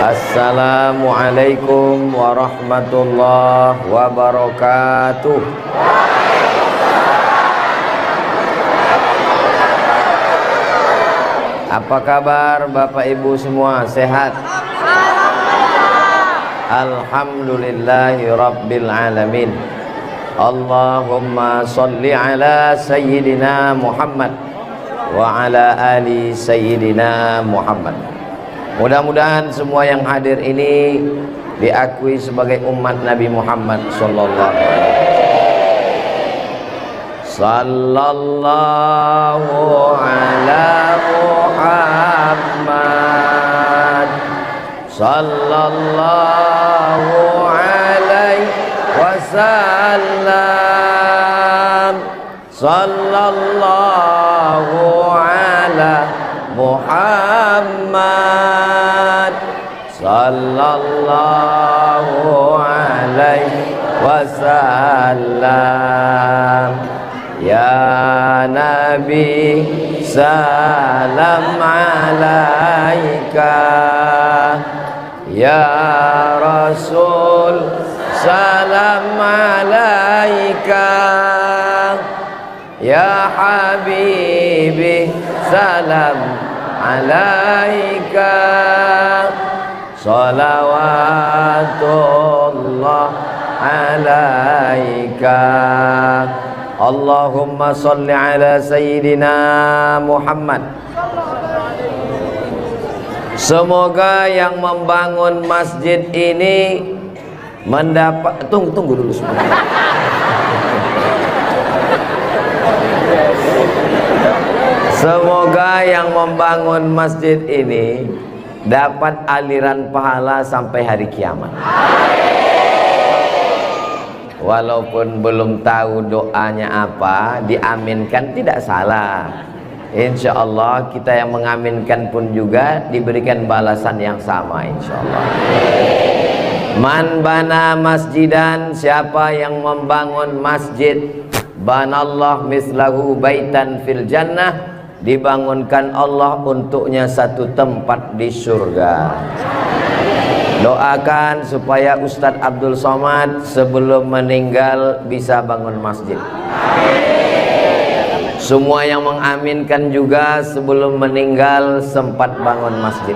Assalamualaikum warahmatullahi wabarakatuh. Apa kabar Bapak Ibu semua? Sehat? Alhamdulillahi Rabbil Alamin. Allahumma salli ala Sayyidina Muhammad wa ala ali Sayyidina Muhammad. Mudah-mudahan semua yang hadir ini diakui sebagai umat Nabi Muhammad sallallahu alaihi wasallam. Sallallahu ala Muhammad sallallahu alaihi wasallam. Sallallahu ala Muhammad sallallahu alaihi wasallam. Ya Nabi salam alaika, ya Rasul salam alaika, ya Habibi salam alaika, salawatullah alaika. Allahumma salli ala Sayyidina Muhammad. Semoga yang membangun masjid ini mendapat, tunggu dulu sebentar. Semoga yang membangun masjid ini dapat aliran pahala sampai hari kiamat. Walaupun belum tahu doanya apa, diaminkan tidak salah. Insya Allah kita yang mengaminkan pun juga diberikan balasan yang sama, insya Allah. Man bana masjidan, siapa yang membangun masjid, banallah mislahu baitan fil jannah, dibangunkan Allah untuknya satu tempat di surga. Doakan supaya Ustadz Abdul Somad sebelum meninggal bisa bangun masjid. Semua yang mengaminkan juga sebelum meninggal sempat bangun masjid.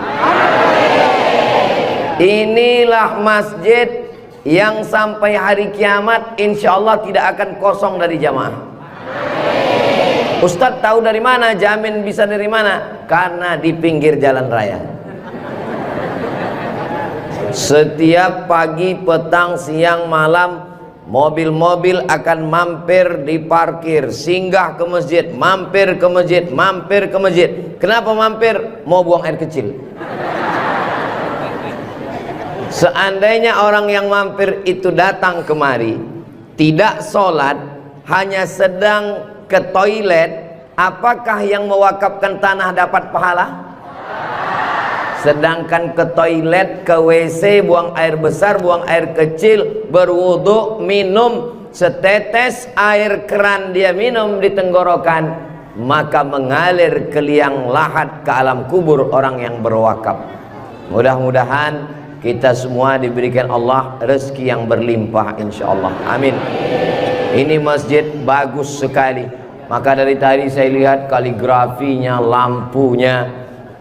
Inilah masjid yang sampai hari kiamat insya Allah tidak akan kosong dari jamaah. Ustadz tahu dari mana? Jamin bisa dari mana? Karena di pinggir jalan raya. Setiap pagi, petang, siang, malam, mobil-mobil akan mampir di parkir, singgah ke masjid, mampir ke masjid, mampir ke masjid. Kenapa mampir? Mau buang air kecil. Seandainya orang yang mampir itu datang kemari, tidak sholat, hanya sedang ke toilet, apakah yang mewakafkan tanah dapat pahala? Sedangkan ke toilet, ke WC, buang air besar, buang air kecil, berwudu, minum setetes air keran dia minum di tenggorokan, maka mengalir ke liang lahat ke alam kubur orang yang berwakaf. Mudah-mudahan kita semua diberikan Allah rezeki yang berlimpah insyaallah. Amin. Ini masjid bagus sekali. Maka dari tadi saya lihat kaligrafinya, lampunya,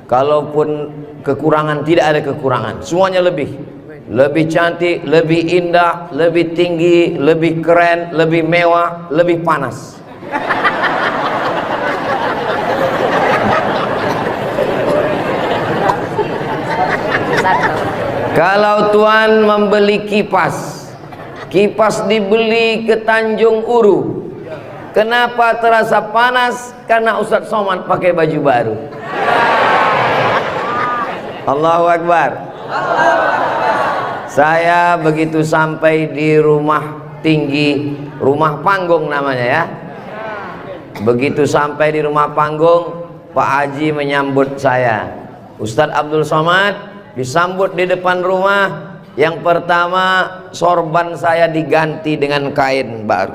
kalaupun kekurangan tidak ada kekurangan, semuanya lebih cantik, lebih indah, lebih tinggi, lebih keren, lebih mewah, lebih panas. Kalau tuan membeli kipas dibeli ke Tanjung Uru, kenapa terasa panas? Karena Ustadz Somad pakai baju baru. Allahu Akbar. Saya begitu sampai di rumah tinggi, rumah panggung namanya ya. Begitu sampai di rumah panggung, Pak Haji menyambut saya. Ustadz Abdul Somad disambut di depan rumah. Yang pertama, sorban saya diganti dengan kain baru.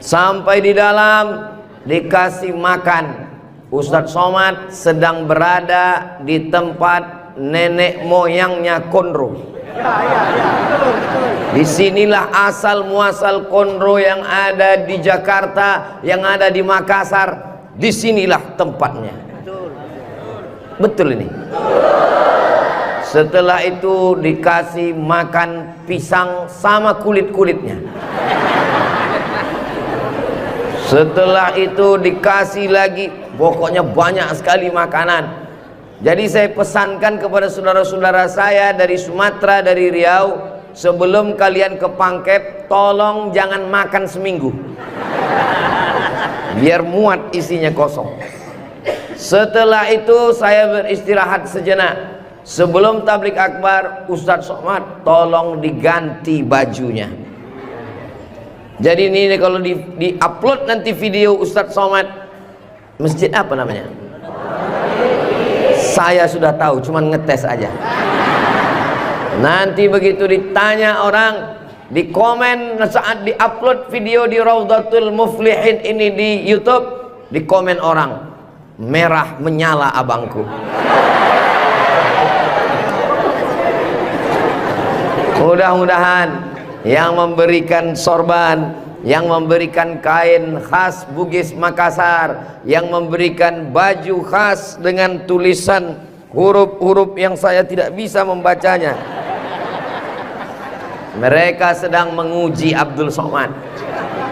Sampai di dalam dikasih makan. Ustadz Somad sedang berada di tempat nenek moyangnya Konro. Disinilah asal muasal Konro yang ada di Jakarta, yang ada di Makassar. Disinilah tempatnya. Betul ini. Setelah itu dikasih makan pisang sama kulit-kulitnya. Setelah itu dikasih lagi, pokoknya banyak sekali makanan. Jadi saya pesankan kepada saudara-saudara saya dari Sumatera, dari Riau, sebelum kalian ke Pangkep, tolong jangan makan seminggu, biar muat isinya kosong. Setelah itu saya beristirahat sejenak. Sebelum tablik akbar, Ustadz Somad tolong diganti bajunya. Jadi ini kalau di-upload nanti video Ustadz Somad, masjid apa namanya? Saya sudah tahu, cuman ngetes aja. Nanti begitu ditanya orang, di komen saat di-upload video di Raudhatul Muflihin ini di YouTube, di komen orang, merah menyala abangku. Mudah-mudahan yang memberikan sorban, yang memberikan kain khas Bugis Makassar, yang memberikan baju khas dengan tulisan huruf-huruf yang saya tidak bisa membacanya, mereka sedang menguji Abdul Somad.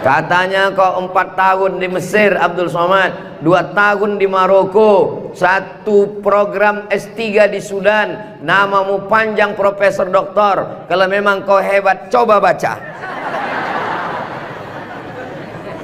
Katanya kau 4 tahun di Mesir Abdul Somad, 2 tahun di Maroko, 1 program S3 di Sudan, namamu panjang profesor doktor. Kalau memang kau hebat, coba baca.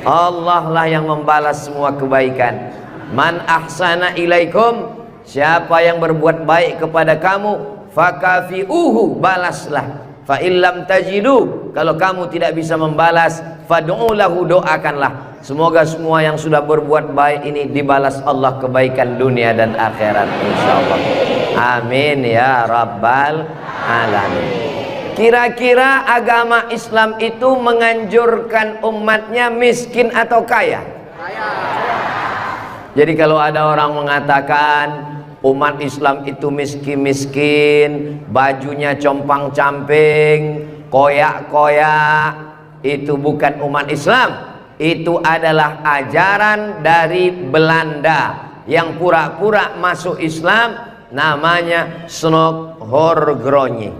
Allah lah yang membalas semua kebaikan. Man ahsana ilaikum, siapa yang berbuat baik kepada kamu, fakafi'uhu, balaslah. Fa illam tajidu, kalau kamu tidak bisa membalas, fad'u lahu, doakanlah. Semoga semua yang sudah berbuat baik ini dibalas Allah kebaikan dunia dan akhirat, insyaallah. Amin ya rabbal alamin. Kira-kira agama Islam itu menganjurkan umatnya miskin atau kaya? Jadi kalau ada orang mengatakan umat Islam itu miskin-miskin, bajunya compang-camping, koyak-koyak, itu bukan umat Islam. Itu adalah ajaran dari Belanda yang pura-pura masuk Islam, namanya Snokhorgrony.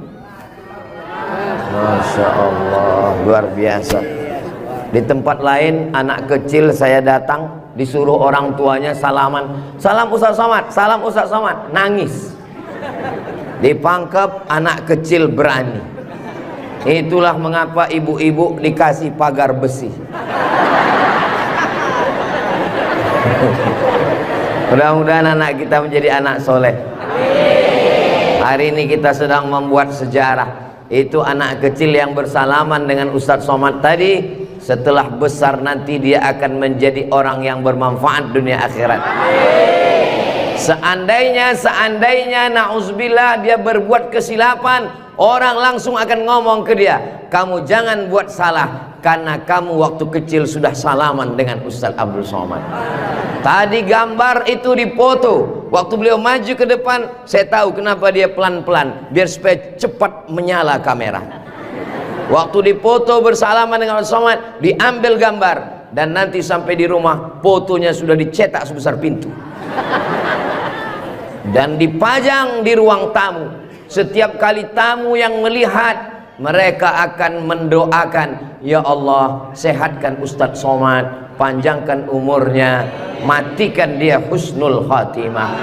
Masya Allah, luar biasa. Di tempat lain anak kecil saya datang, disuruh orang tuanya salaman, salam Ustaz Somad, salam Ustaz Somad, nangis. Di Pangkep anak kecil berani. Itulah mengapa ibu-ibu dikasih pagar besi. Mudah-mudahan anak kita menjadi anak soleh. Hari ini kita sedang membuat sejarah. Itu anak kecil yang bersalaman dengan Ustadz Somad tadi, setelah besar nanti dia akan menjadi orang yang bermanfaat dunia akhirat. Seandainya na'udzubillah dia berbuat kesilapan, orang langsung akan ngomong ke dia, kamu jangan buat salah, karena kamu waktu kecil sudah salaman dengan Ustadz Abdul Somad. Tadi gambar itu dipoto, waktu beliau maju ke depan, saya tahu kenapa dia pelan-pelan, biar supaya cepat menyala kamera. Waktu dipoto bersalaman dengan Ustadz Somad, diambil gambar, dan nanti sampai di rumah fotonya sudah dicetak sebesar pintu dan dipajang di ruang tamu. Setiap kali tamu yang melihat, mereka akan mendoakan, ya Allah sehatkan Ustadz Somad, panjangkan umurnya, matikan dia husnul khatimah.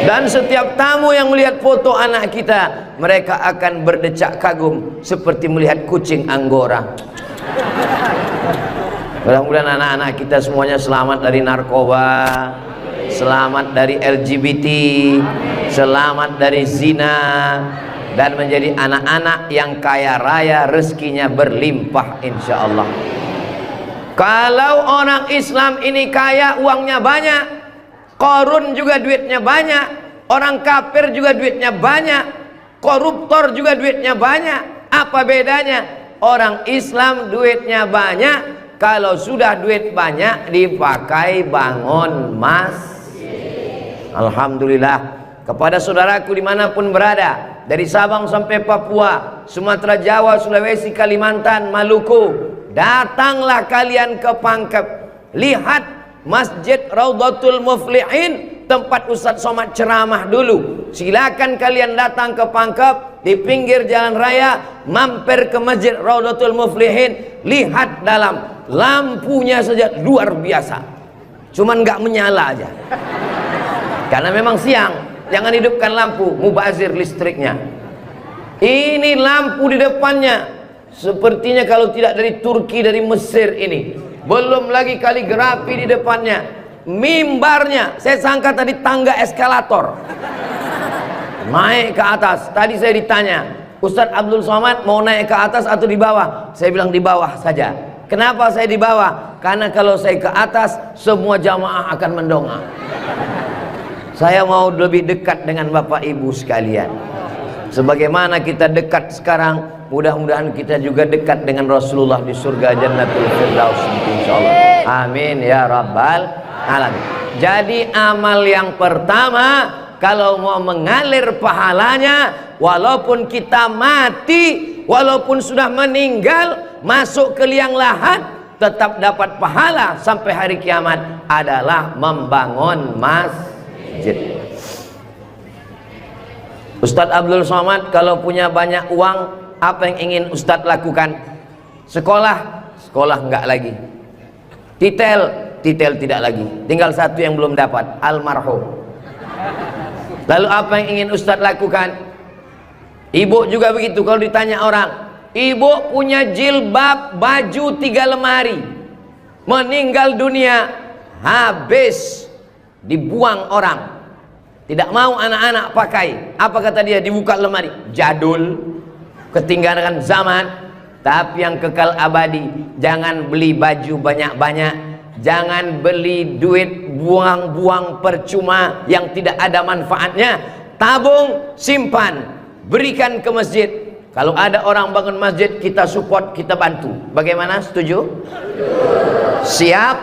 Dan setiap tamu yang melihat foto anak kita, mereka akan berdecak kagum seperti melihat kucing Anggora. Mudah-mudahan anak-anak kita semuanya selamat dari narkoba, selamat dari LGBT, selamat dari zina, dan menjadi anak-anak yang kaya raya, rezekinya berlimpah insyaallah. Kalau orang Islam ini kaya, uangnya banyak, Korun juga duitnya banyak, orang kafir juga duitnya banyak, koruptor juga duitnya banyak. Apa bedanya? Orang Islam duitnya banyak, kalau sudah duit banyak dipakai bangun masjid. Alhamdulillah, kepada saudaraku dimanapun berada, dari Sabang sampai Papua, Sumatera, Jawa, Sulawesi, Kalimantan, Maluku, datanglah kalian ke Pangkep. Lihat Masjid Raudhatul Muflihin, tempat Ustadz Somad ceramah dulu. Silakan kalian datang ke Pangkep, di pinggir jalan raya, mampir ke Masjid Raudhatul Muflihin. Lihat dalam, lampunya saja luar biasa, cuman nggak menyala aja karena memang siang. Jangan hidupkan lampu, mubazir listriknya. Ini lampu di depannya sepertinya kalau tidak dari Turki, dari Mesir ini. Belum lagi kaligrafi di depannya. Mimbarnya, saya sangka tadi tangga eskalator naik ke atas. Tadi saya ditanya, Ustadz Abdul Somad mau naik ke atas atau di bawah? Saya bilang di bawah saja. Kenapa saya di bawah? Karena kalau saya ke atas, semua jamaah akan mendongak. Saya mau lebih dekat dengan Bapak Ibu sekalian. Sebagaimana kita dekat sekarang, mudah-mudahan kita juga dekat dengan Rasulullah di surga Jannatul Firdaus, insyaallah. Amin ya rabbal alamin. Jadi amal yang pertama, kalau mau mengalir pahalanya, walaupun kita mati, walaupun sudah meninggal, masuk ke liang lahat, tetap dapat pahala sampai hari kiamat, adalah membangun masjid. Ustadz Abdul Somad kalau punya banyak uang, apa yang ingin Ustadz lakukan? Sekolah? Sekolah enggak lagi. Titel? Titel tidak lagi. Tinggal satu yang belum dapat, almarhum. Lalu apa yang ingin Ustadz lakukan? Ibu juga begitu. Kalau ditanya orang, ibu punya jilbab, baju 3 lemari, meninggal dunia, habis, dibuang orang, tidak mau anak-anak pakai. Apa kata dia? Dibuka lemari, jadul, ketinggalan zaman. Tapi yang kekal abadi, jangan beli baju banyak-banyak, jangan beli duit buang-buang percuma yang tidak ada manfaatnya. Tabung, simpan, berikan ke masjid. Kalau ada orang bangun masjid, kita support, kita bantu. Bagaimana? Setuju? Siap?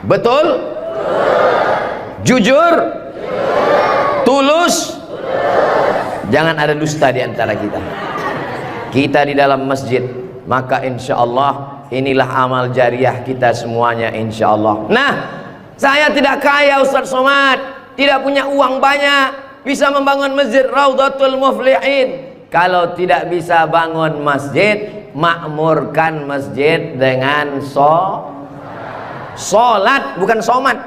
Betul? Jujur? Tulus? Jangan ada dusta di antara kita. Kita di dalam masjid, maka insya Allah inilah amal jariah kita semuanya, insya Allah. Nah, saya tidak kaya Ustadz Somad, tidak punya uang banyak, bisa membangun masjid Raudhatul Muflihin. Kalau tidak bisa bangun masjid, makmurkan masjid dengan sholat, bukan somat.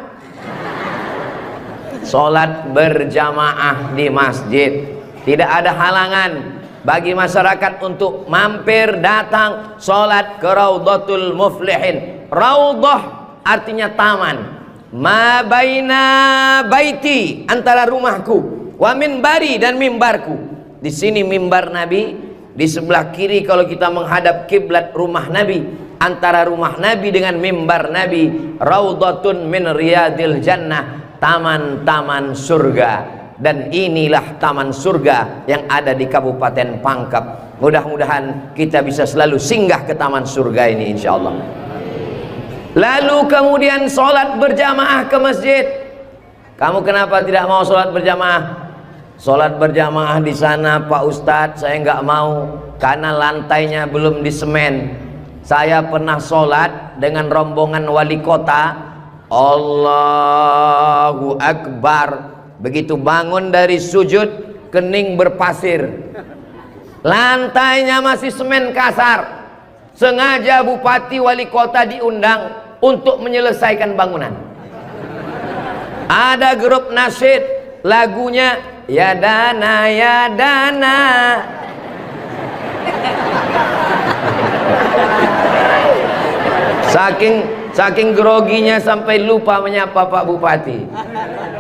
Sholat berjamaah di masjid. Tidak ada halangan bagi masyarakat untuk mampir datang sholat ke Raudhatul Muflihin. Raudhah artinya taman. Ma baina baiti, antara rumahku, wa minbari, dan mimbarku. Di sini mimbar Nabi, di sebelah kiri kalau kita menghadap kiblat rumah Nabi. Antara rumah Nabi dengan mimbar Nabi, Raudhatun min riyadil jannah, taman-taman surga. Dan inilah taman surga yang ada di Kabupaten Pangkep. Mudah-mudahan kita bisa selalu singgah ke taman surga ini, insya Allah. Lalu kemudian sholat berjamaah ke masjid. Kamu kenapa tidak mau sholat berjamaah? Sholat berjamaah di sana Pak Ustadz, saya nggak mau karena lantainya belum disemen. Saya pernah sholat dengan rombongan wali kota. Allahu Akbar. Begitu bangun dari sujud, kening berpasir, lantainya masih semen kasar. Sengaja bupati wali kota diundang untuk menyelesaikan bangunan. Ada grup nasyid, lagunya ya dana ya dana. Saking groginya sampai lupa menyapa Pak Bupati.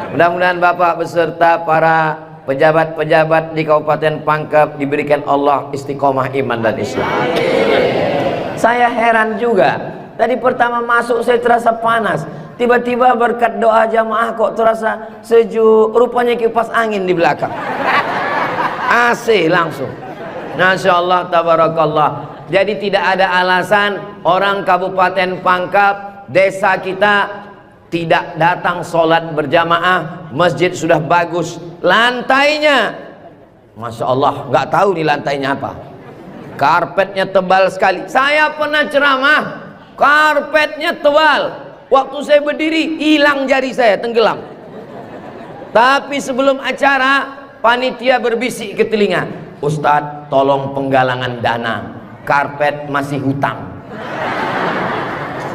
Mudah-mudahan Bapak beserta para pejabat-pejabat di Kabupaten Pangkep diberikan Allah istiqomah iman dan Islam. Saya heran juga. Tadi pertama masuk saya terasa panas. Tiba-tiba berkat doa jamaah kok terasa sejuk. Rupanya kipas angin di belakang. AC langsung. Masya Allah, tabarakallah. Jadi tidak ada alasan orang Kabupaten Pangkep, desa kita, tidak datang sholat berjamaah, masjid sudah bagus, lantainya, Masya Allah, nggak tahu nih lantainya apa, karpetnya tebal sekali. Saya pernah ceramah, karpetnya tebal, waktu saya berdiri hilang jari saya, tenggelam. Tapi sebelum acara, panitia berbisik ke telinga, Ustadz tolong penggalangan dana, karpet masih hutang.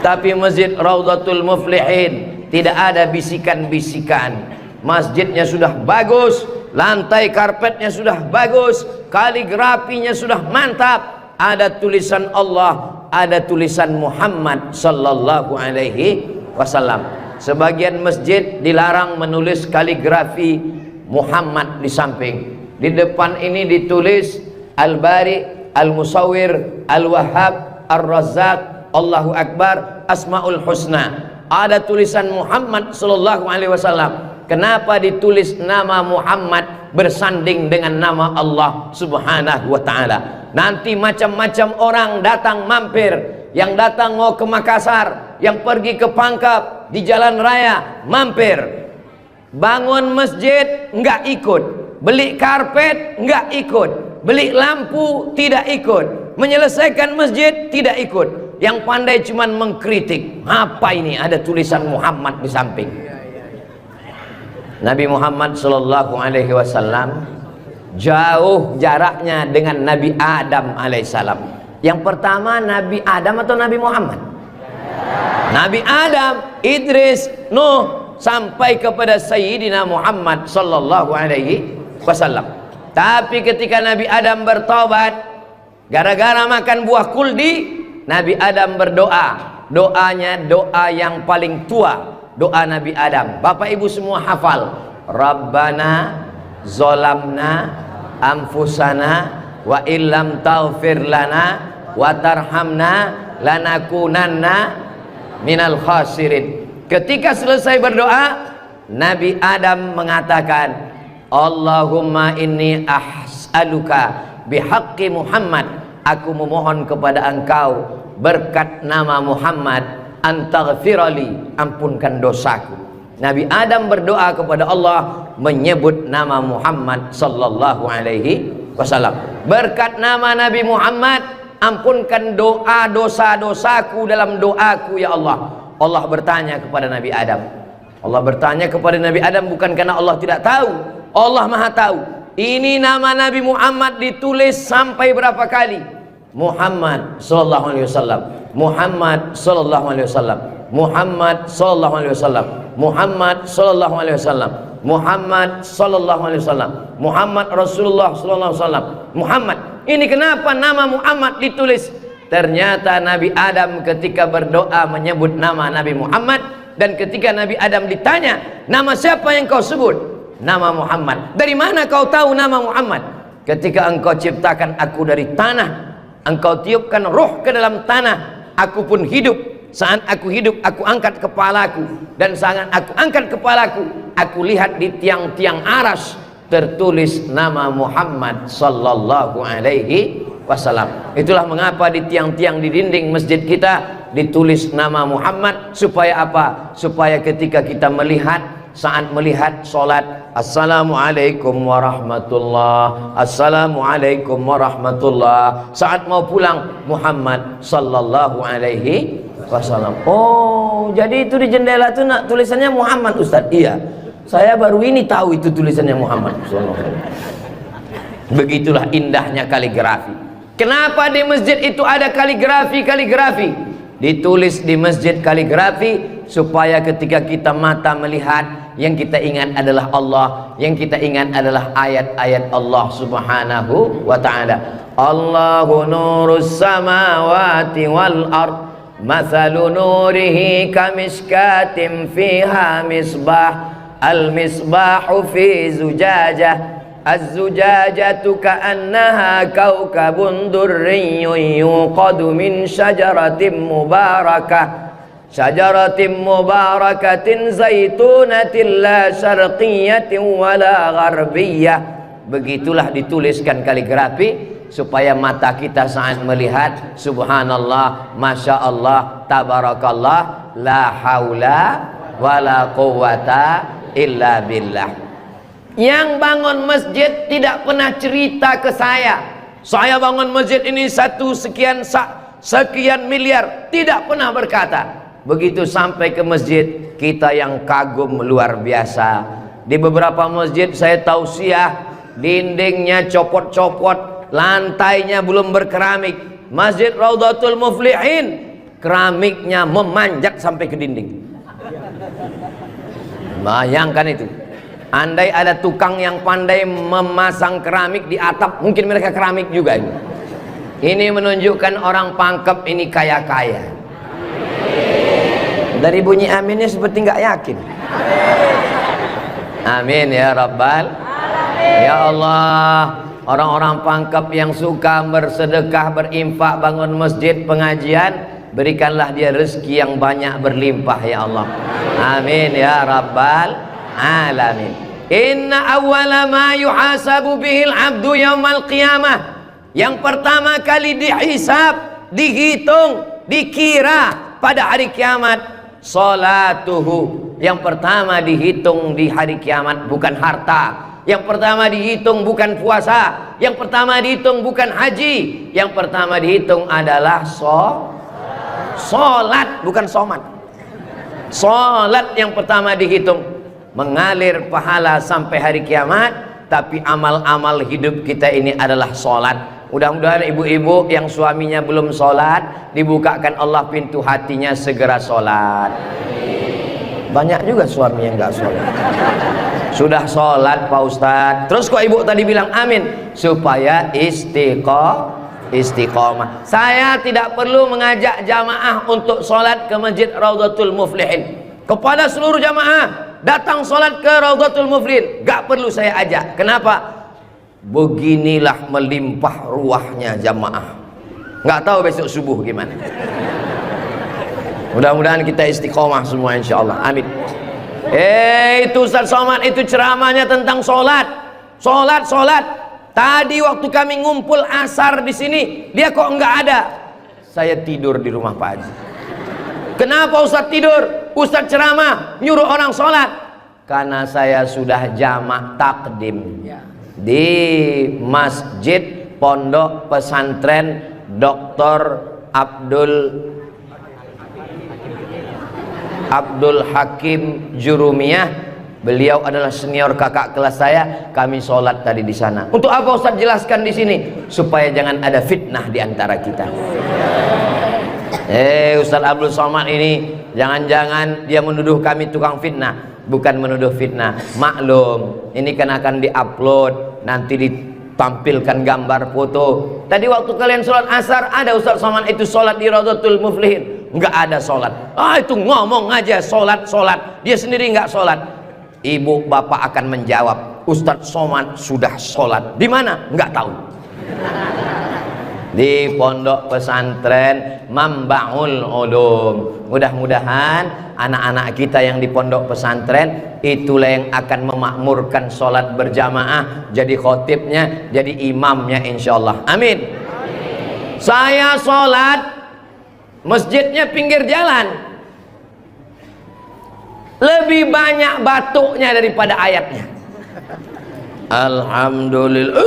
Tapi masjid Raudhatul Muflihin tidak ada bisikan-bisikan. Masjidnya sudah bagus, lantai karpetnya sudah bagus, kaligrafinya sudah mantap, ada tulisan Allah, ada tulisan Muhammad sallallahu alaihi wasallam. Sebagian masjid dilarang menulis kaligrafi Muhammad di samping. Di depan ini ditulis Al-Bari, Al-Musawwir, Al-Wahhab, Ar-Razzaq, Allahu Akbar, Asmaul Husna. Ada tulisan Muhammad sallallahu alaihi wasallam. Kenapa ditulis nama Muhammad bersanding dengan nama Allah subhanahu wa ta'ala? Nanti macam-macam orang datang mampir, yang datang mau ke Makassar, yang pergi ke Pangkep, di jalan raya mampir. Bangun masjid enggak ikut, beli karpet enggak ikut, beli lampu tidak ikut, menyelesaikan masjid tidak ikut. Yang pandai cuman mengkritik. Apa ini ada tulisan Muhammad di samping? Nabi Muhammad sallallahu alaihi wasallam jauh jaraknya dengan Nabi Adam alaihissalam. Yang pertama Nabi Adam atau Nabi Muhammad? Nabi Adam, Idris, Nuh, sampai kepada Sayyidina Muhammad sallallahu alaihi wasallam. Tapi ketika Nabi Adam bertobat gara-gara makan buah kuldi, Nabi Adam berdoa. Doanya doa yang paling tua, doa Nabi Adam. Bapak Ibu semua hafal. Rabbana zolamna anfusana wa illam taghfir lana wa tarhamna lanakunanna minal khasirin. Ketika selesai berdoa, Nabi Adam mengatakan, Allahumma inni as'aluka bihaqqi Muhammad, aku memohon kepada engkau berkat nama Muhammad, antaghfirali, ampunkan dosaku. Nabi Adam berdoa kepada Allah menyebut nama Muhammad sallallahu alaihi wasallam. Berkat nama Nabi Muhammad, ampunkan doa dosa-dosaku dalam doaku ya Allah. Allah bertanya kepada Nabi Adam. Allah bertanya kepada Nabi Adam bukan karena Allah tidak tahu. Allah Maha tahu. Ini nama Nabi Muhammad ditulis sampai berapa kali? Muhammad sallallahu alaihi wasallam, Muhammad sallallahu alaihi wasallam, Muhammad sallallahu alaihi wasallam, Muhammad sallallahu alaihi wasallam, Muhammad sallallahu alaihi wasallam, Muhammad Rasulullah sallallahu alaihi wasallam, Muhammad. Ini kenapa nama Muhammad ditulis? Ternyata Nabi Adam ketika berdoa menyebut nama Nabi Muhammad, dan ketika Nabi Adam ditanya, nama siapa yang kau sebut? Nama Muhammad. Dari mana kau tahu nama Muhammad? Ketika engkau ciptakan aku dari tanah, engkau tiupkan roh ke dalam tanah, aku pun hidup. Saat aku hidup, aku angkat kepalaku, dan saat aku angkat kepalaku, aku lihat di tiang-tiang aras tertulis nama Muhammad sallallahu alaihi wasallam. Itulah mengapa di tiang-tiang di dinding masjid kita ditulis nama Muhammad. Supaya apa? Supaya ketika kita melihat, saat melihat sholat, assalamualaikum warahmatullah, assalamualaikum warahmatullah. Saat mau pulang, Muhammad sallallahu alaihi wasallam. Oh, jadi itu di jendela itu nak tulisannya Muhammad, Ustaz? Iya, saya baru ini tahu itu tulisannya Muhammad sallallahu alaihi wasallam. Begitulah indahnya kaligrafi. Kenapa di masjid itu ada kaligrafi? Ditulis di masjid kaligrafi supaya ketika kita mata melihat, yang kita ingat adalah Allah, yang kita ingat adalah ayat-ayat Allah subhanahu wa ta'ala. Allahu nurus samawati wal ard, mathalu nurihi kamishkatin fiha misbah, al misbahu fi zujajah, az-zujajatu ka'annaha kawkabun durriyyun yuqadu min syajaratin mubarakah, syajaratin mubarakatin zaitunatin la syarqiyatin wala gharbiyah. Begitulah dituliskan kaligrafi supaya mata kita saat melihat, subhanallah, masya Allah, tabarakallah, la haula wala quwwata illa billah. Yang bangun masjid tidak pernah cerita ke saya bangun masjid ini sekian miliar, tidak pernah berkata. Begitu sampai ke masjid, kita yang kagum luar biasa. Di beberapa masjid saya tausiah, dindingnya copot-copot, lantainya belum berkeramik. Masjid Raudhatul Muflihin, keramiknya memanjat sampai ke dinding. Bayangkan itu. Andai ada tukang yang pandai memasang keramik di atap, mungkin mereka keramik juga ini. Ini menunjukkan orang Pangkep ini kaya-kaya. Dari bunyi aminnya seperti nggak yakin. Amin ya Rabbal Alamin. Ya Allah, orang-orang Pangkep yang suka bersedekah, berinfak, bangun masjid, pengajian, berikanlah dia rezeki yang banyak berlimpah ya Allah. Amin ya Rabbal Alamin. Inna awwala ma yuhasabu bihil abdu yaumal qiyamah. Yang pertama kali dihisab, dihitung, dikira pada hari kiamat, salatuhu. Yang pertama dihitung di hari kiamat bukan harta. Yang pertama dihitung bukan puasa. Yang pertama dihitung bukan haji. Yang pertama dihitung adalah solat, bukan somat. Solat yang pertama dihitung. Mengalir pahala sampai hari kiamat. Tapi amal-amal hidup kita ini adalah solat. Mudah-mudahan ibu-ibu yang suaminya belum sholat, dibukakan Allah pintu hatinya segera sholat. Banyak juga suami yang nggak sholat. Sudah sholat Pak Ustadz, terus kok ibu tadi bilang amin? Supaya istiqomah. Saya tidak perlu mengajak jamaah untuk sholat ke Masjid Raudhatul Muflihin. Kepada seluruh jamaah, datang sholat ke Raudhatul Muflihin, gak perlu saya ajak. Kenapa? Beginilah melimpah ruahnya jamaah. Nggak tahu besok subuh gimana. Mudah-mudahan kita istiqomah semua insyaallah. Amin. Itu Ustaz Somad itu ceramahnya tentang sholat. Sholat. Tadi waktu kami ngumpul asar di sini, dia kok nggak ada. Saya tidur di rumah Pak Haji. Kenapa Ustaz tidur? Ustaz ceramah nyuruh orang sholat. Karena saya sudah jamak takdim di Masjid Pondok Pesantren Dr. Abdul Hakim Jurumiyah. Beliau adalah senior kakak kelas saya. Kami sholat tadi di sana. Untuk apa Ustaz jelaskan di sini? Supaya jangan ada fitnah di antara kita. Ustaz Abdul Somad ini jangan-jangan dia menuduh kami tukang fitnah. Bukan menuduh fitnah, maklum ini kan akan diupload, nanti ditampilkan gambar foto. Tadi waktu kalian sholat asar, ada Ustaz Somad itu sholat di Raudhatul Muflihin? Nggak ada sholat. Itu ngomong aja sholat. Dia sendiri nggak sholat. Ibu bapak akan menjawab, Ustaz Somad sudah sholat. Di mana? Nggak tahu. Di Pondok Pesantren Mambaul Ulum. Mudah-mudahan anak-anak kita yang di pondok pesantren itulah yang akan memakmurkan sholat berjamaah, jadi khotibnya, jadi imamnya insyaallah. Amin. Saya sholat, masjidnya pinggir jalan, lebih banyak batuknya daripada ayatnya. Alhamdulillah.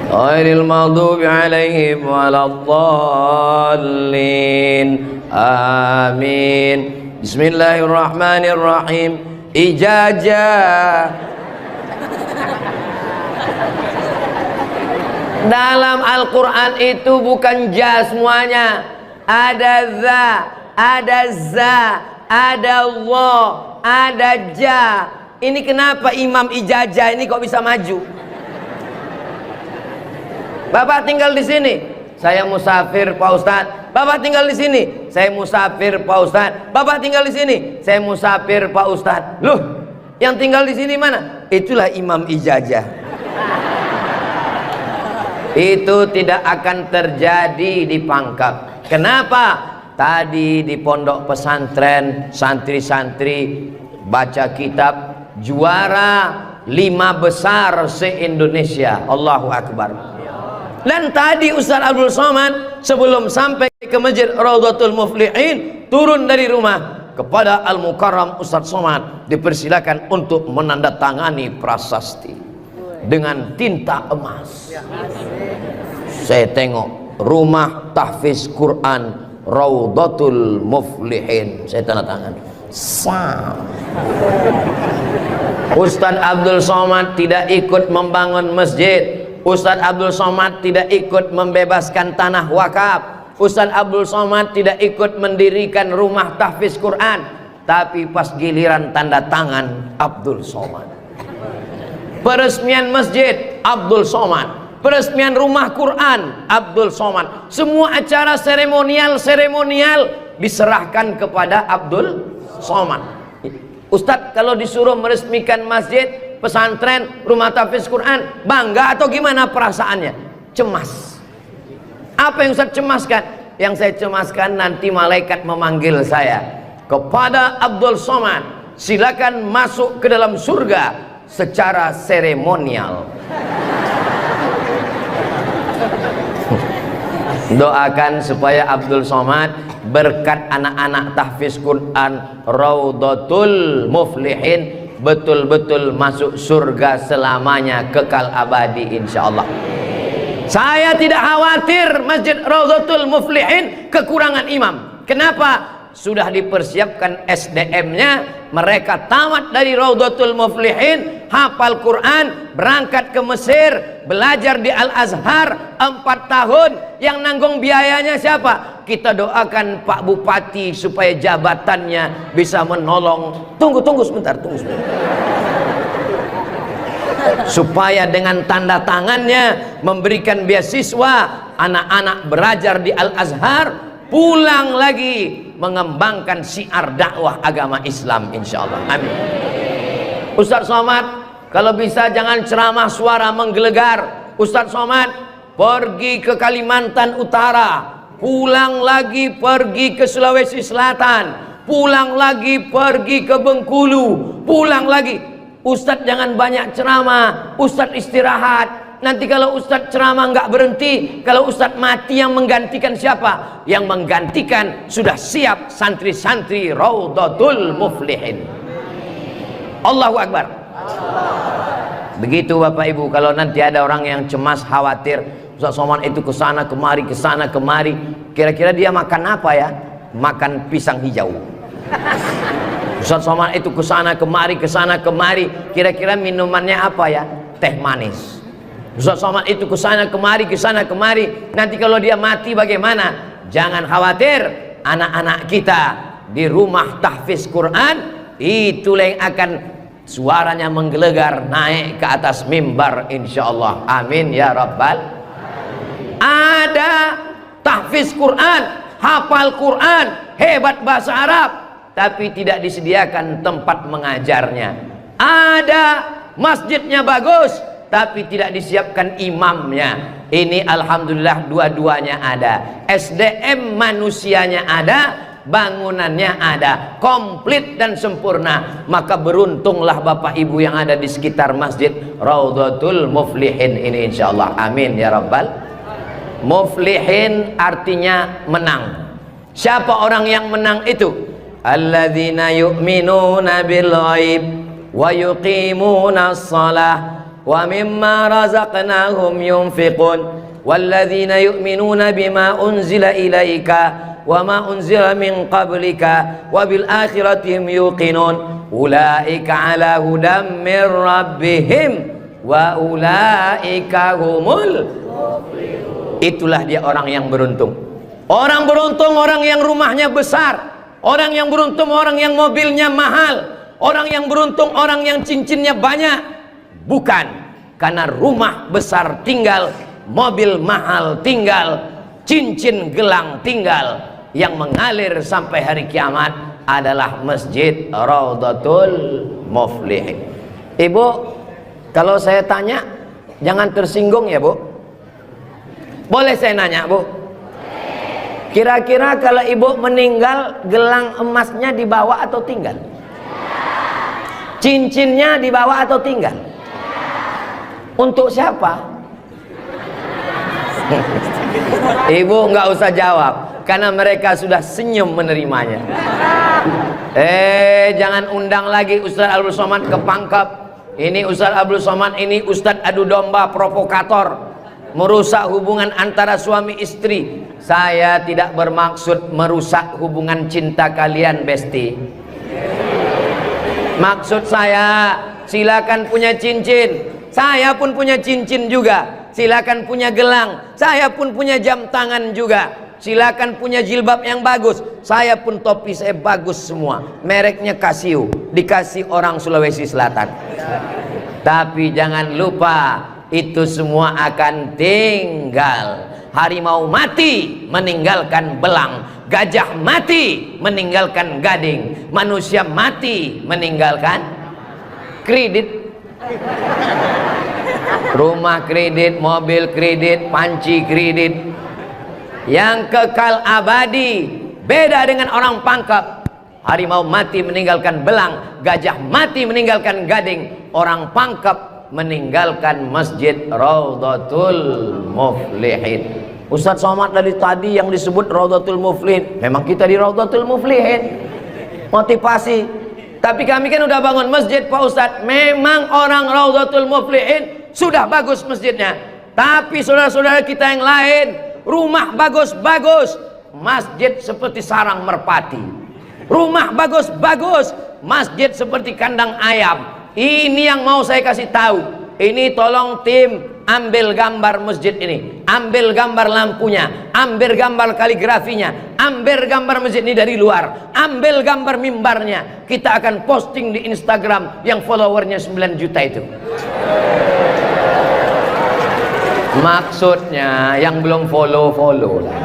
Ghairil maghdubi alaihim waladdallin. Amin. Bismillahirrahmanirrahim. Ijazah. Dalam Al-Quran itu bukan ja semuanya. Ada za, ada za, ada Allah, ada ja. Ini kenapa Imam Ijazah ini kok bisa maju? Bapak tinggal di sini, saya musafir Pak Ustadz. Bapak tinggal di sini, saya musafir Pak Ustadz. Bapak tinggal di sini, saya musafir Pak Ustadz. Loh, yang tinggal di sini mana? Itulah Imam Ijazah. Itu tidak akan terjadi di Pangkep. Kenapa? Tadi di pondok pesantren santri-santri baca kitab juara 5 besar se-Indonesia. Allahu Akbar. Dan tadi Ustaz Abdul Somad sebelum sampai ke Masjid Raudhatul Muflihin, turun dari rumah, kepada Al-Mukarram Ustaz Somad dipersilakan untuk menandatangani prasasti dengan tinta emas. Saya tengok rumah tahfiz Quran Raudhatul Muflihin, saya tanda tangan. Ustaz Abdul Somad tidak ikut membangun masjid, Ustaz Abdul Somad tidak ikut membebaskan tanah wakaf, Ustaz Abdul Somad tidak ikut mendirikan rumah tahfiz Quran, tapi pas giliran tanda tangan Abdul Somad. Peresmian masjid Abdul Somad, peresmian rumah Quran Abdul Somad, semua acara seremonial diserahkan kepada Abdul Somad. Ustadz kalau disuruh meresmikan masjid, pesantren, rumah tahfiz Quran, bangga atau gimana perasaannya? Cemas. Apa yang Ustadz cemaskan? Yang saya cemaskan nanti malaikat memanggil saya, kepada Abdul Somad silakan masuk ke dalam surga secara seremonial. Doakan supaya Abdul Somad berkat anak-anak tahfiz Quran Raudhatul Muflihin betul-betul masuk surga selamanya, kekal abadi insyaallah. Saya tidak khawatir Masjid Raudhatul Muflihin kekurangan imam. Kenapa? Sudah dipersiapkan SDM-nya, mereka tamat dari Raudhatul Muflihin, hafal Quran, berangkat ke Mesir, belajar di Al-Azhar 4 tahun. Yang nanggung biayanya siapa? Kita doakan Pak Bupati supaya jabatannya bisa menolong. Tunggu sebentar. Supaya dengan tanda tangannya memberikan beasiswa, anak-anak belajar di Al-Azhar, pulang lagi mengembangkan syiar dakwah agama Islam insyaallah. Amin. Ustaz Somad kalau bisa jangan ceramah suara menggelegar. Ustaz Somad pergi ke Kalimantan Utara, pulang lagi pergi ke Sulawesi Selatan, pulang lagi pergi ke Bengkulu, pulang lagi. Ustaz jangan banyak ceramah, Ustaz istirahat. Nanti kalau Ustadz ceramah nggak berhenti, kalau Ustadz mati yang menggantikan siapa? Yang menggantikan sudah siap santri-santri Raudhatul Muflihin. Allahu Akbar. Begitu Bapak Ibu, kalau nanti ada orang yang cemas khawatir Ustadz Somad itu kesana kemari, kira-kira dia makan apa ya? Makan pisang hijau. Ustadz Somad itu kesana kemari, kira-kira minumannya apa ya? Teh manis. Ustaz Somad itu kesana kemari, nanti kalau dia mati bagaimana? Jangan khawatir, anak-anak kita di rumah tahfiz Quran itulah yang akan suaranya menggelegar naik ke atas mimbar insyaallah. Amin ya rabbal. Ada tahfiz Quran, hafal Quran, hebat bahasa Arab, tapi tidak disediakan tempat mengajarnya. Ada masjidnya bagus, tapi tidak disiapkan imamnya. Ini alhamdulillah dua-duanya ada. SDM manusianya ada, bangunannya ada, komplit dan sempurna. Maka beruntunglah Bapak Ibu yang ada di sekitar Masjid Raudhatul Muflihin ini insyaallah. Amin ya rabbal. Muflihin artinya menang. Siapa orang yang menang itu? Alladzina yu'minuna bil ghaib wa yuqimuna shalah wa mimma razaqnahum yunfiqun walladzina yu'minuna bima unzila ilaika wa ma unzila min qablika wa bil akhirati hum yuqinun ulaika ala hudam min rabbihim wa ulaika humul muflihun. Itulah dia orang yang beruntung. Orang beruntung orang yang rumahnya besar, orang yang beruntung orang yang mobilnya mahal, orang yang beruntung orang yang cincinnya banyak. Bukan karena rumah besar tinggal, mobil mahal tinggal, cincin gelang tinggal. Yang mengalir sampai hari kiamat adalah Masjid Raudhatul Muflihin. Ibu, kalau saya tanya jangan tersinggung ya Bu. Boleh saya nanya Bu? Kira-kira kalau ibu meninggal, gelang emasnya dibawa atau tinggal? Cincinnya dibawa atau tinggal? Untuk siapa? Ibu nggak usah jawab, karena mereka sudah senyum menerimanya. Jangan undang lagi Ustaz Abdul Somad ke Pangkep. Ini Ustaz Abdul Somad ini Ustaz adu domba, provokator, merusak hubungan antara suami istri. Saya tidak bermaksud merusak hubungan cinta kalian, Besti. Maksud saya, silakan punya cincin, saya pun punya cincin juga. Silakan punya gelang, saya pun punya jam tangan juga. Silakan punya jilbab yang bagus, saya pun topi saya bagus semua. Mereknya Casio, dikasih orang Sulawesi Selatan. Tapi jangan lupa, itu semua akan tinggal. Harimau mati meninggalkan belang, gajah mati meninggalkan gading, manusia mati meninggalkan kredit. Rumah kredit, mobil kredit, panci kredit. Yang kekal abadi beda dengan orang Pangkep. Harimau mati meninggalkan belang, gajah mati meninggalkan gading. Orang Pangkep meninggalkan masjid Raudhatul Muflihin. Ustaz Somad dari tadi yang disebut Raudhatul Muflihin, memang kita di Raudhatul Muflihin, motivasi. Tapi kami kan udah bangun masjid Pak Ustadz. Memang orang Raudhatul Muflihin sudah bagus masjidnya, tapi saudara-saudara kita yang lain, rumah bagus-bagus, masjid seperti sarang merpati. Rumah bagus-bagus, masjid seperti kandang ayam. Ini yang mau saya kasih tahu. Ini tolong tim ambil gambar masjid ini, ambil gambar lampunya, ambil gambar kaligrafinya, ambil gambar masjid ini dari luar, ambil gambar mimbarnya. Kita akan posting di Instagram yang followernya 9 juta itu. Maksudnya yang belum follow lah.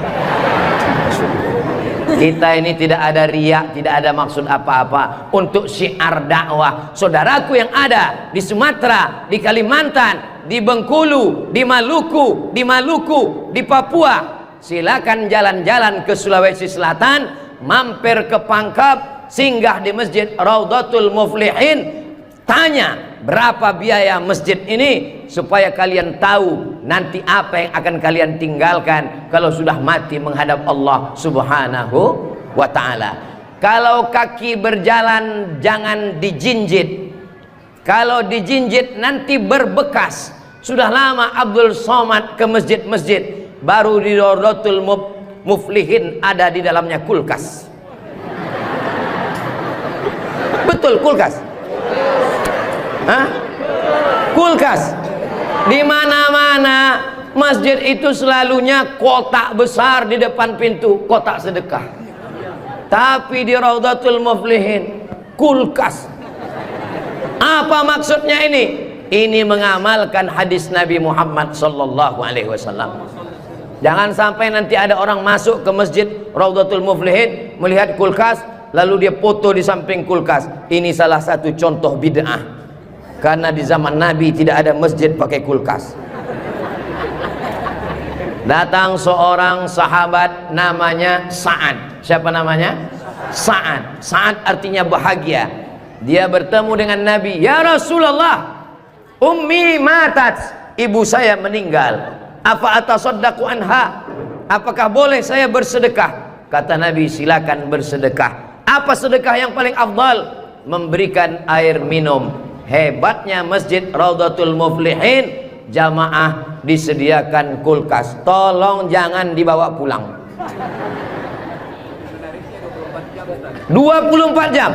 Kita ini tidak ada riak, tidak ada maksud apa-apa, untuk syiar dakwah. Saudaraku yang ada di Sumatera, di Kalimantan, di Bengkulu, di Maluku, di Papua, silakan jalan-jalan ke Sulawesi Selatan, mampir ke Pangkep, singgah di Masjid Raudhatul Muflihin, tanya berapa biaya masjid ini, supaya kalian tahu nanti apa yang akan kalian tinggalkan kalau sudah mati menghadap Allah Subhanahu wa ta'ala. Kalau kaki berjalan jangan dijinjit, kalau dijinjit nanti berbekas. Sudah lama Abdul Somad ke masjid-masjid, baru di Raudhatul Muflihin ada di dalamnya kulkas. Betul, kulkas. Hah? Kulkas. Di mana-mana masjid itu selalunya kotak besar di depan pintu, kotak sedekah. Tapi di Raudhatul Muflihin kulkas. Apa maksudnya ini? Ini mengamalkan hadis Nabi Muhammad sallallahu alaihi wasallam. Jangan sampai nanti ada orang masuk ke masjid Raudhatul Muflihin melihat kulkas, lalu dia foto di samping kulkas. Ini salah satu contoh bid'ah. Karena di zaman Nabi tidak ada masjid pakai kulkas. Datang seorang sahabat namanya Sa'ad. Siapa namanya? Sa'ad. Sa'ad artinya bahagia. Dia bertemu dengan Nabi. Ya Rasulullah, ummi matat, ibu saya meninggal. Apa atasaddaqu anha? Apakah boleh saya bersedekah? Kata Nabi, silakan bersedekah. Apa sedekah yang paling afdal? Memberikan air minum. Hebatnya masjid Raudhatul Muflihin, jamaah disediakan kulkas. Tolong jangan dibawa pulang. 24 jam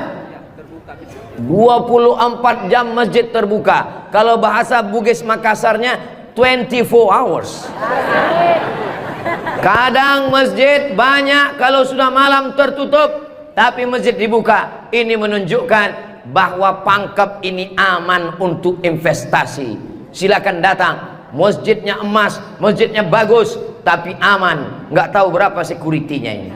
24 jam masjid terbuka. Kalau bahasa Bugis Makassarnya 24 hours. Kadang masjid banyak, kalau sudah malam tertutup, tapi masjid dibuka. Ini menunjukkan bahwa Pangkep ini aman untuk investasi. Silakan datang. Masjidnya emas, masjidnya bagus, tapi aman. Nggak tahu berapa security-nya ini.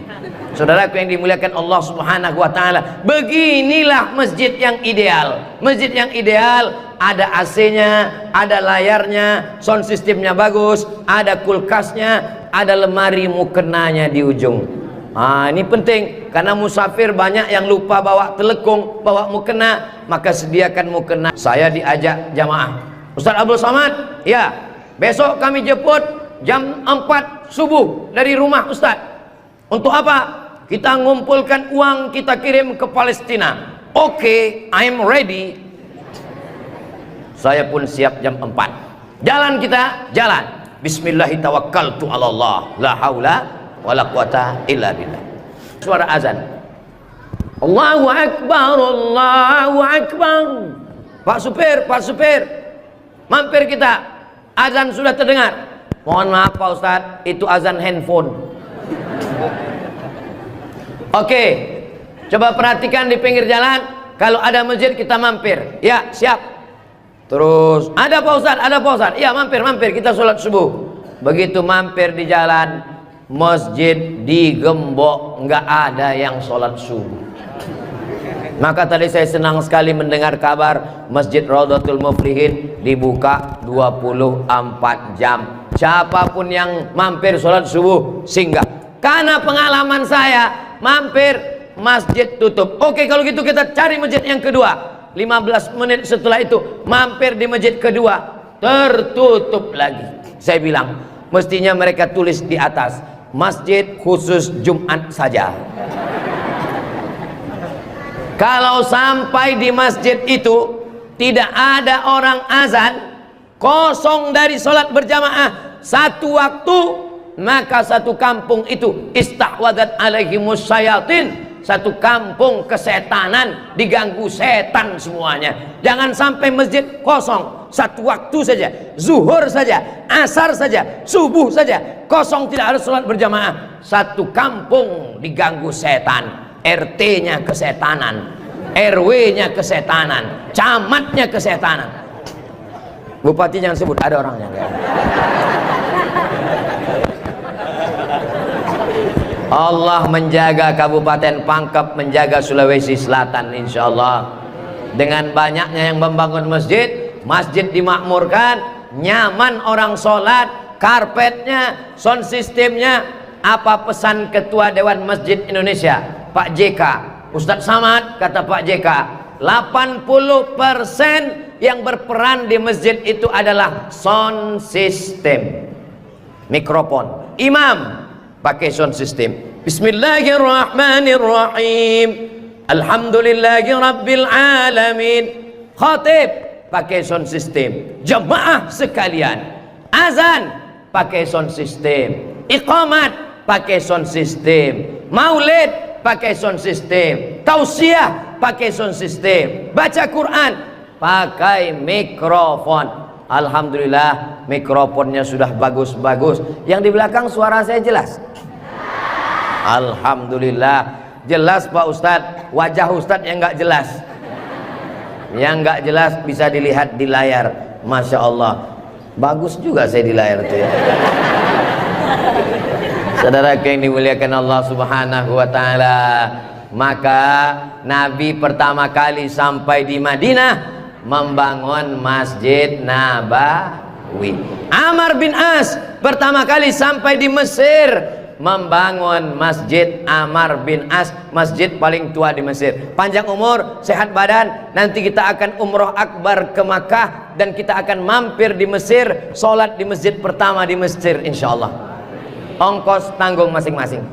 Saudaraku yang dimuliakan Allah Subhanahu wa ta'ala, beginilah masjid yang ideal. Masjid yang ideal, ada AC-nya, ada layarnya, sound systemnya bagus, ada kulkasnya, ada lemari mukenanya di ujung. Ini penting, karena musafir banyak yang lupa bawa telekung, bawa mukena, maka sediakan mukena. Saya diajak jamaah, Ustaz Abdul Somad, ya, besok kami jemput jam 4 subuh dari rumah Ustaz. Untuk apa? Kita ngumpulkan uang, kita kirim ke Palestina. Oke, I'm ready. Saya pun siap jam 4. Jalan kita, jalan. Bismillahirrahmanirrahim. La haula wala quwata illa billah. Suara azan. Allahu Akbar, Allahu Akbar. Pak supir, mampir kita. Azan sudah terdengar. Mohon maaf Pak Ustadz, itu azan handphone. Oke, coba perhatikan di pinggir jalan. Kalau ada masjid kita mampir. Ya, siap. Terus, ada Pak Ustadz, ada Pak Ustadz. Ya, mampir, kita sholat subuh. Begitu mampir di jalan, masjid digembok, nggak ada yang sholat subuh. Maka tadi saya senang sekali mendengar kabar Masjid Raudhatul Muflihin dibuka 24 jam. Siapapun yang mampir sholat subuh singgah. Karena pengalaman saya mampir masjid tutup. Oke, kalau gitu kita cari masjid yang kedua. 15 menit setelah itu mampir di masjid kedua, tertutup lagi. Saya bilang mestinya mereka tulis di atas, masjid khusus Jumat saja. Kalau sampai di masjid itu tidak ada orang azan, kosong dari sholat berjamaah satu waktu, maka satu kampung itu istahwadat alaihimus syayatin, satu kampung kesetanan, diganggu setan semuanya. Jangan sampai masjid kosong satu waktu saja, zuhur saja, asar saja, subuh saja kosong, tidak harus sholat berjamaah. Satu kampung diganggu setan. RT-nya kesetanan, RW-nya kesetanan, camatnya kesetanan. Bupati jangan sebut, ada orangnya. Allah menjaga Kabupaten Pangkep, menjaga Sulawesi Selatan insya Allah. Dengan banyaknya yang membangun masjid, masjid dimakmurkan, nyaman orang sholat, karpetnya, sound systemnya. Apa pesan Ketua Dewan Masjid Indonesia Pak JK, Ustadz Samad? Kata Pak JK, 80% yang berperan di masjid itu adalah sound system, mikrofon. Imam pakai sound system, Bismillahirrahmanirrahim, Alhamdulillahi Rabbil Alamin. Khatib pakai sound system. Jemaah sekalian, azan pakai sound system, iqamat pakai sound system, maulid pakai sound system, tausiah pakai sound system, baca Quran pakai mikrofon. Alhamdulillah mikrofonnya sudah bagus-bagus. Yang di belakang suara saya jelas? Alhamdulillah jelas Pak Ustadz. Wajah Ustadz yang nggak jelas, yang nggak jelas bisa dilihat di layar. Masya Allah, bagus juga saya di layar itu ya. Saudara yang dimuliakan Allah Subhanahu wa Ta'ala, maka Nabi pertama kali sampai di Madinah membangun Masjid Nabawi. Amr bin As pertama kali sampai di Mesir membangun Masjid Amr bin As, masjid paling tua di Mesir. Panjang umur, sehat badan, nanti kita akan umroh akbar ke Makkah dan kita akan mampir di Mesir, sholat di masjid pertama di Mesir insyaallah. Ongkos tanggung masing-masing.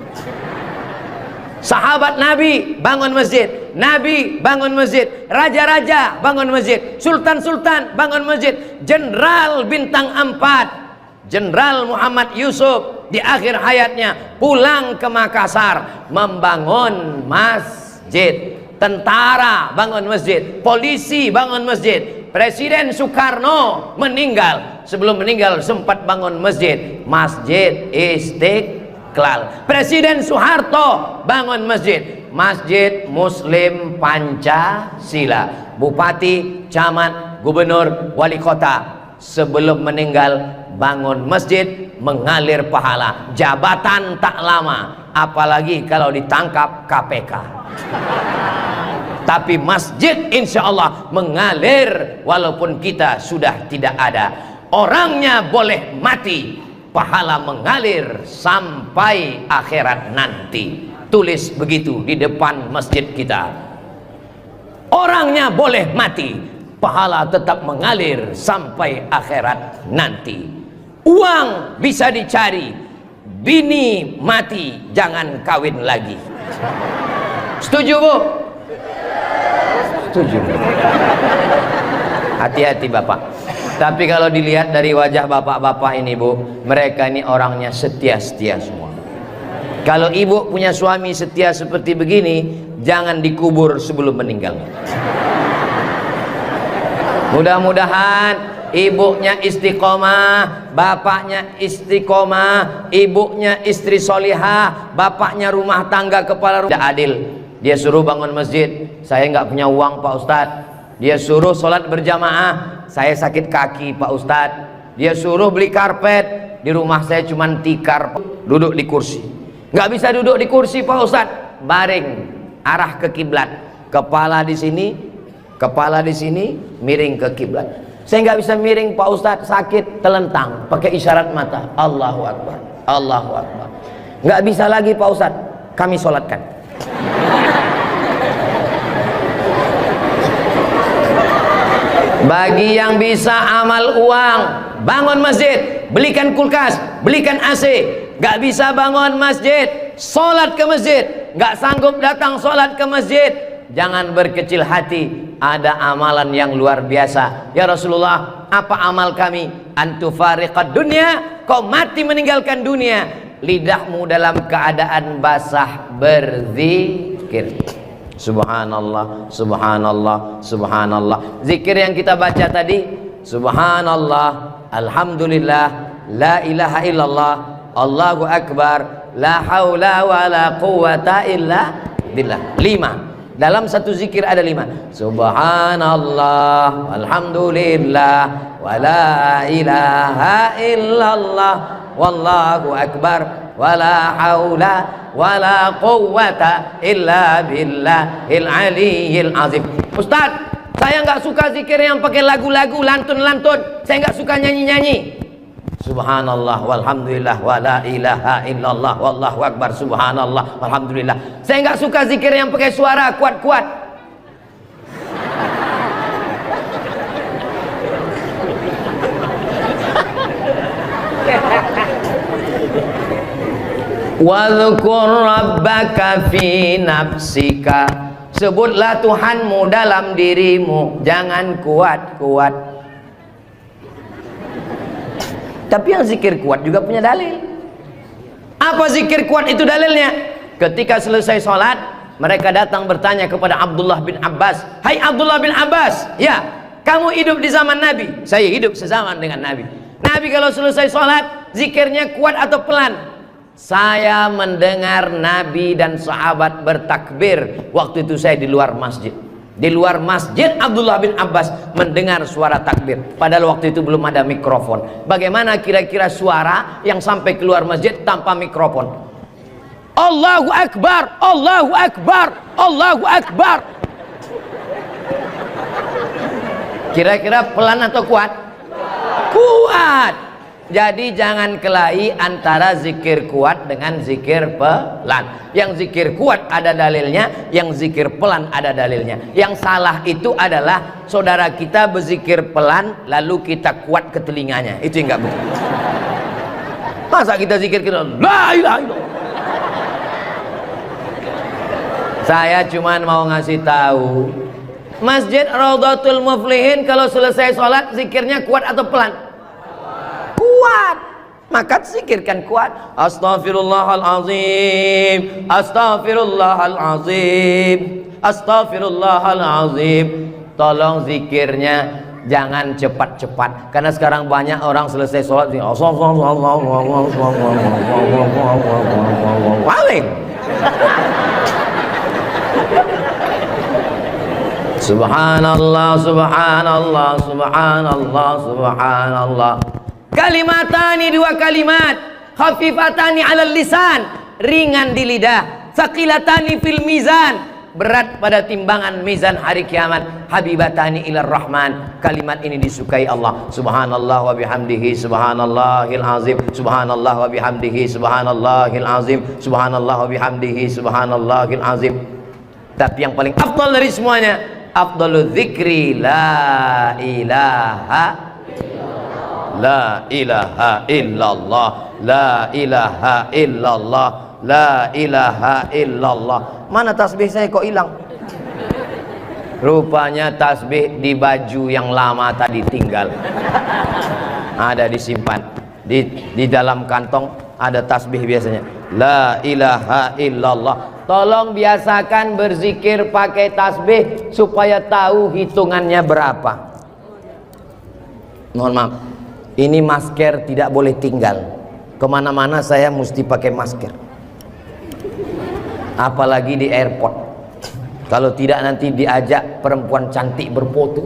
Sahabat Nabi bangun masjid, Nabi bangun masjid, raja-raja bangun masjid, sultan-sultan bangun masjid, jenderal bintang 4, Jenderal Muhammad Yusuf di akhir hayatnya pulang ke Makassar membangun masjid. Tentara bangun masjid, polisi bangun masjid. Presiden Soekarno meninggal, sebelum meninggal sempat bangun masjid, Masjid Istiqlal. Presiden Soeharto bangun masjid, Masjid Muslim Pancasila. Bupati, camat, gubernur, wali kota sebelum meninggal bangun masjid, mengalir pahala. Jabatan tak lama, apalagi kalau ditangkap KPK. Tapi masjid insya Allah mengalir walaupun kita sudah tidak ada. Orangnya boleh mati, pahala mengalir sampai akhirat nanti. Tulis begitu di depan masjid kita. Orangnya boleh mati, pahala tetap mengalir sampai akhirat nanti. Uang bisa dicari, bini mati jangan kawin lagi. Setuju Bu? Setuju. Hati-hati Bapak. Tapi kalau dilihat dari wajah bapak-bapak ini Bu, mereka ini orangnya setia-setia semua. Kalau ibu punya suami setia seperti begini, jangan dikubur sebelum meninggal. Mudah-mudahan ibunya istiqomah, bapaknya istiqomah, ibunya istri solihah, bapaknya rumah tangga kepala rumah. Tidak adil. Dia suruh bangun masjid, saya nggak punya uang Pak Ustadz. Dia suruh sholat berjamaah, saya sakit kaki Pak Ustadz. Dia suruh beli karpet, di rumah saya cuma tikar, duduk di kursi. Nggak bisa duduk di kursi Pak Ustadz, baring, arah ke kiblat, kepala di sini, miring ke kiblat. Saya nggak bisa miring Pak Ustadz, sakit, telentang, pakai isyarat mata, Allahu Akbar, Allahu Akbar. Nggak bisa lagi Pak Ustadz, kami sholatkan. Bagi yang bisa amal uang, bangun masjid, belikan kulkas, belikan AC. Gak bisa bangun masjid, sholat ke masjid. Gak sanggup datang sholat ke masjid, jangan berkecil hati. Ada amalan yang luar biasa. Ya Rasulullah, apa amal kami? Antufariqad dunya, kau mati meninggalkan dunia, lidahmu dalam keadaan basah berzikir. Subhanallah, subhanallah, subhanallah. Zikir yang kita baca tadi, subhanallah, alhamdulillah, la ilaha illallah, Allahu akbar, la haula wa la quwata illa billah. 5. Dalam satu zikir ada 5. Subhanallah, alhamdulillah, wa la ilaha illallah, wallahu akbar, wa la haula wa la quwwata illa billahil aliyyil azim. Ustaz, saya nggak suka zikir yang pakai lagu-lagu, lantun-lantun. Saya nggak suka nyanyi-nyanyi. Subhanallah walhamdulillah wa la ilaha illallah wallahu akbar, subhanallah walhamdulillah. Saya nggak suka zikir yang pakai suara kuat-kuat. Wadhkur rabbaka fi nafsika, sebutlah Tuhanmu dalam dirimu, jangan kuat-kuat. Tapi yang zikir kuat juga punya dalil. Apa zikir kuat itu dalilnya? Ketika selesai sholat, mereka datang bertanya kepada Abdullah bin Abbas, hai Abdullah bin Abbas, ya kamu hidup di zaman Nabi? Saya hidup sezaman dengan Nabi. Nabi kalau selesai sholat, zikirnya kuat atau pelan? Saya mendengar Nabi dan sahabat bertakbir. Waktu itu saya di luar masjid. Di luar masjid Abdullah bin Abbas mendengar suara takbir. Padahal waktu itu belum ada mikrofon. Bagaimana kira-kira suara yang sampai keluar masjid tanpa mikrofon? Allahu Akbar, Allahu Akbar, Allahu Akbar. Kira-kira pelan atau kuat? Kuat. Jadi jangan kelahi antara zikir kuat dengan zikir pelan. Yang zikir kuat ada dalilnya, yang zikir pelan ada dalilnya. Yang salah itu adalah saudara kita berzikir pelan lalu kita kuat ke telinganya. Itu yang enggak betul. Masa kita zikir kita la ilaha illallah. Saya cuman mau ngasih tahu, Masjid Raudhatul Muflihin kalau selesai sholat zikirnya kuat atau pelan? Kuat. Maka zikirkan kuat. Astaghfirullahalazim, astaghfirullahalazim, astaghfirullahalazim. Tolong zikirnya jangan cepat-cepat, karena sekarang banyak orang selesai sholat paling subhanallah, subhanallah, subhanallah, subhanallah. Kalimatani, 2 kalimat, khafifatani alal lisan, ringan di lidah, saqilatani fil mizan, berat pada timbangan mizan hari kiamat, habibatani ilar rahman. Kalimat ini disukai Allah. Subhanallah wa bihamdihi subhanallahil azim, subhanallah wa bihamdihi subhanallahil azim, subhanallah wa bihamdihi subhanallahil azim. Tapi yang paling afdal dari semuanya, afdalul dzikri la ilaha, la ilaha illallah, la ilaha illallah, la ilaha illallah. Mana tasbih saya kok hilang? Rupanya tasbih di baju yang lama tadi tinggal. Ada disimpan di dalam kantong, ada tasbih biasanya. La ilaha illallah. Tolong biasakan berzikir pakai tasbih supaya tahu hitungannya berapa. Mohon maaf, ini masker tidak boleh tinggal. Kemana-mana saya mesti pakai masker. Apalagi di airport. Kalau tidak nanti diajak perempuan cantik berfoto.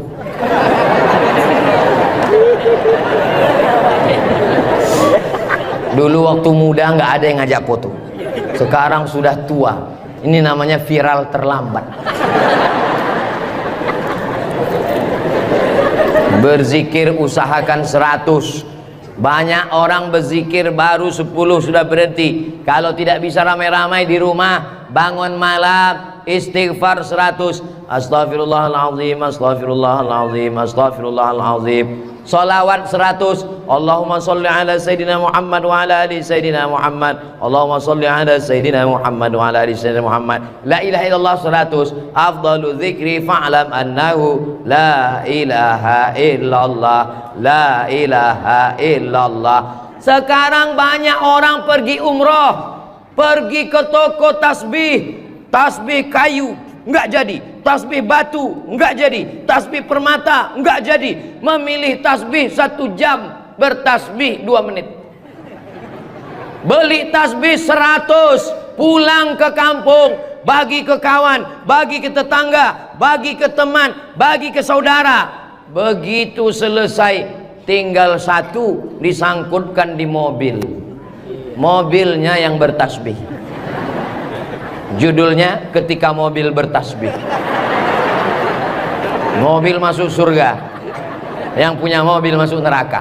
Dulu waktu muda nggak ada yang ngajak foto. Sekarang sudah tua. Ini namanya viral terlambat. Berzikir usahakan 100. Banyak orang berzikir baru 10 sudah berhenti. Kalau tidak bisa ramai-ramai di rumah, bangun malam istighfar 100. Astaghfirullahaladzim, astaghfirullahaladzim, astaghfirullahaladzim. Salawat 100. Allahumma salli ala Sayyidina Muhammad wa ala ali Sayyidina Muhammad. Allahumma salli ala Sayyidina Muhammad wa ala ali Sayyidina Muhammad. La ilaha illallah 100. Afdalu dzikri fa'lam annahu la ilaha illallah, la ilaha illallah. Sekarang banyak orang pergi umroh, pergi ke toko tasbih, tasbih kayu enggak jadi, tasbih batu enggak jadi, tasbih permata enggak jadi. Memilih tasbih 1 jam, bertasbih 2 menit. Beli tasbih 100, pulang ke kampung, bagi ke kawan, bagi ke tetangga, bagi ke teman, bagi ke saudara. Begitu selesai, tinggal 1 disangkutkan di mobil. Mobilnya yang bertasbih. Judulnya ketika mobil bertasbih. Mobil masuk surga, yang punya mobil masuk neraka.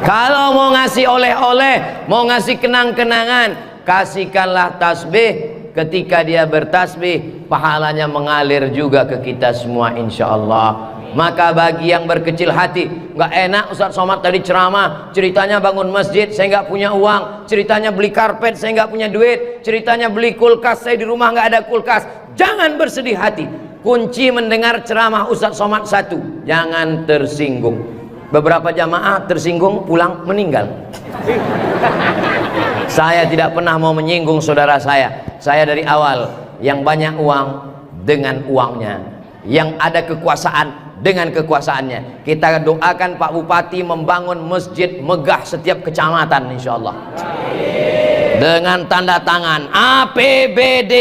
Kalau mau ngasih oleh-oleh, mau ngasih kenang-kenangan, kasihkanlah tasbih. Ketika dia bertasbih, pahalanya mengalir juga ke kita semua insyaallah. Maka bagi yang berkecil hati, nggak enak Ustaz Somad tadi ceramah, ceritanya bangun masjid, saya nggak punya uang, ceritanya beli karpet, saya nggak punya duit, ceritanya beli kulkas, saya di rumah nggak ada kulkas. Jangan bersedih hati. Kunci mendengar ceramah Ustaz Somad 1, jangan tersinggung. Beberapa jamaah tersinggung, pulang meninggal. Saya tidak pernah mau menyinggung saudara saya. Saya dari awal, yang banyak uang dengan uangnya, yang ada kekuasaan dengan kekuasaannya. Kita doakan Pak Bupati membangun masjid megah setiap kecamatan insyaallah. Dengan tanda tangan APBD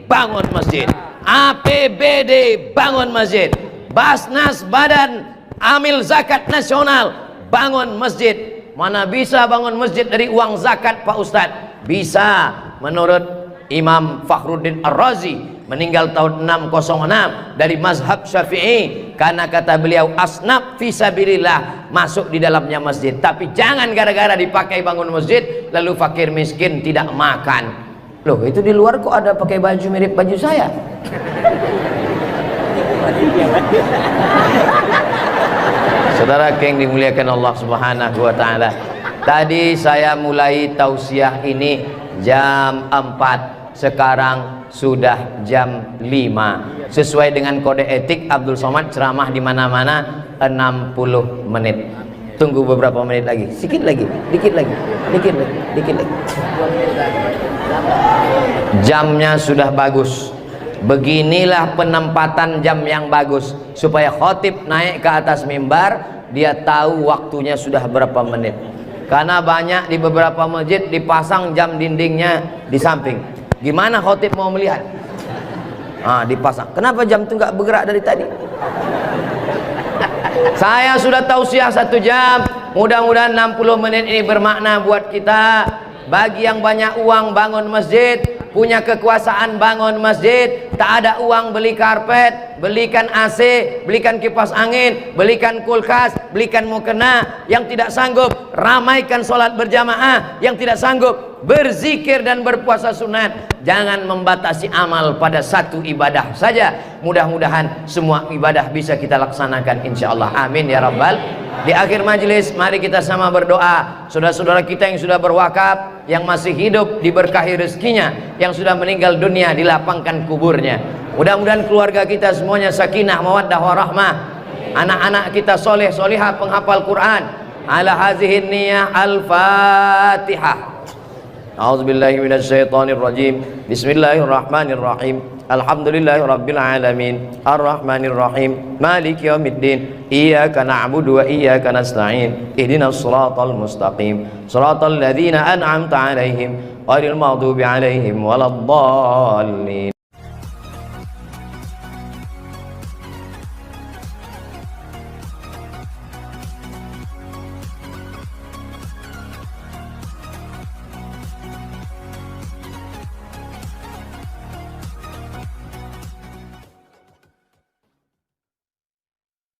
bangun masjid, APBD bangun masjid, Basnas Badan Amil Zakat Nasional bangun masjid. Mana bisa bangun masjid dari uang zakat Pak Ustadz? Bisa. Menurut Imam Fakhruddin Ar-Razi, meninggal tahun 606, dari mazhab Syafi'i, karena kata beliau asnaf fisabilillah, masuk di dalamnya masjid. Tapi jangan gara-gara dipakai bangun masjid lalu fakir miskin tidak makan. Loh, itu di luar kok ada pakai baju mirip baju saya? Saudara yang dimuliakan Allah Subhanahu wa taala, tadi saya mulai tausiah ini jam 4. Sekarang sudah jam 5. Sesuai dengan kode etik Abdul Somad ceramah di mana-mana 60 menit. Tunggu beberapa menit lagi, sedikit lagi, dikit lagi, dikit lagi, dikit lagi. Jamnya sudah bagus. Beginilah penempatan jam yang bagus supaya khotib naik ke atas mimbar, dia tahu waktunya sudah berapa menit. Karena banyak di beberapa masjid dipasang jam dindingnya di samping. Gimana khotib mau melihat? Dipasang. Kenapa jam itu nggak bergerak dari tadi? Saya sudah tausiah 1 jam. Mudah-mudahan 60 menit ini bermakna buat kita. Bagi yang banyak uang bangun masjid, punya kekuasaan bangun masjid, tak ada uang beli karpet, belikan AC, belikan kipas angin, belikan kulkas, belikan mukena. Yang tidak sanggup, ramaikan sholat berjamaah. Yang tidak sanggup, berzikir dan berpuasa sunat. Jangan membatasi amal pada satu ibadah saja. Mudah-mudahan semua ibadah bisa kita laksanakan insyaallah. Amin ya rabbal. Di akhir majelis mari kita sama berdoa. Saudara-saudara kita yang sudah berwakaf, yang masih hidup diberkahi rezekinya, yang sudah meninggal dunia dilapangkan kuburnya. Mudah-mudahan keluarga kita semuanya sakinah mawaddah warahmah. Anak-anak kita soleh solihah penghafal Quran. Ala hazihin niyah al-Fatihah. A'udzubillahi minasyaitonirrajim. Bismillahirrahmanirrahim. Alhamdulillahi rabbil alamin. Arrahmanirrahim. Maliki yaumiddin. Iyyaka na'budu wa iyyaka nasta'in. Ihdinas siratal mustaqim. Siratal ladzina an'amta 'alaihim ghairil maghdubi 'alaihim waladdallin.